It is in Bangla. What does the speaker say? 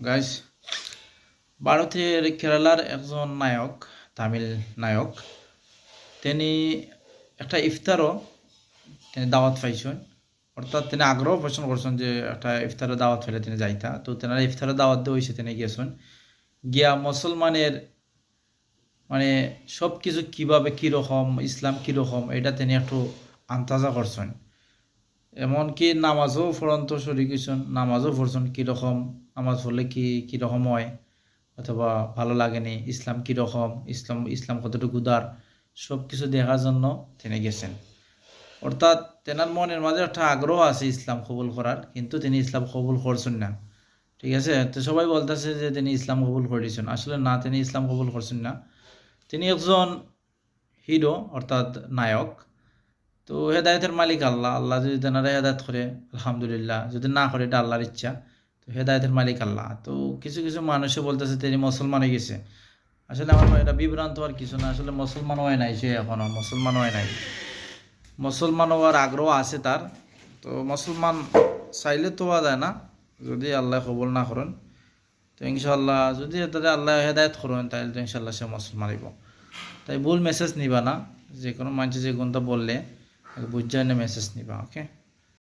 গাইস, ভারতের কেরালার একজন নায়ক, তামিল নায়ক, তিনি একটা ইফতারও তিনি দাওয়াত পাইছেন। অর্থাৎ তিনি আগ্রহ পোষণ করছেন যে একটা ইফতারের দাওয়াত পেলে তিনি যাইতা। তো তেনারা ইফতারের দাওয়াত দিয়ে হয়েছে, তিনি গিয়েছেন। গিয়া মুসলমানের মানে সব কিছু কীভাবে কীরকম, ইসলাম কীরকম, এটা তিনি একটু আন্তাজা করছেন। এমনকি নামাজও পড়ন্ত শরীর হয়েছেন, নামাজও পড়ছেন কীরকম, নামাজ পড়লে কীরকম হয়, অথবা ভালো লাগেনি, ইসলাম কীরকম, ইসলাম ইসলাম কতটুকু উদার, সব কিছু দেখার জন্য তিনি গেছেন। অর্থাৎ তেনার মনের মাঝে একটা আগ্রহ আছে ইসলাম কবুল করার, কিন্তু তিনি ইসলাম কবুল করছেন না। ঠিক আছে, তো সবাই বলতেছে যে তিনি ইসলাম কবুল করেছেন, আসলে না, তিনি ইসলাম কবুল করছেন না। তিনি একজন হিরো, অর্থাৎ নায়ক। তো হেদায়তের মালিক আল্লাহ। আল্লাহ যদি তেনারা হেদায়ত করে আলহামদুলিল্লাহ, যদি না করে এটা আল্লাহর ইচ্ছা। তো হেদায়তের মালিক আল্লাহ। তো কিছু কিছু মানুষে বলতেছে তিনি মুসলমান হয়ে গেছে। আসলে আমার এটা বিভ্রান্ত আর কিছু না। আসলে মুসলমান হয় নাই, সে এখনো মুসলমান হয় নাই। মুসলমান হওয়ার আগ্রহ আছে তার। তো মুসলমান চাইলে তো হওয়া যায় না, যদি আল্লাহ কবুল না করেন। তো ইনশাল্লাহ যদি তাদের আল্লাহ হেদায়ত করেন, তাহলে তো ইনশাল্লাহ সে মুসলমান হইব। তাই ভুল মেসেজ নিবা না, যে কোনো মানুষ যে কোনটা বললে বুঝ যায় না, মেসেজ নিবা। ওকে।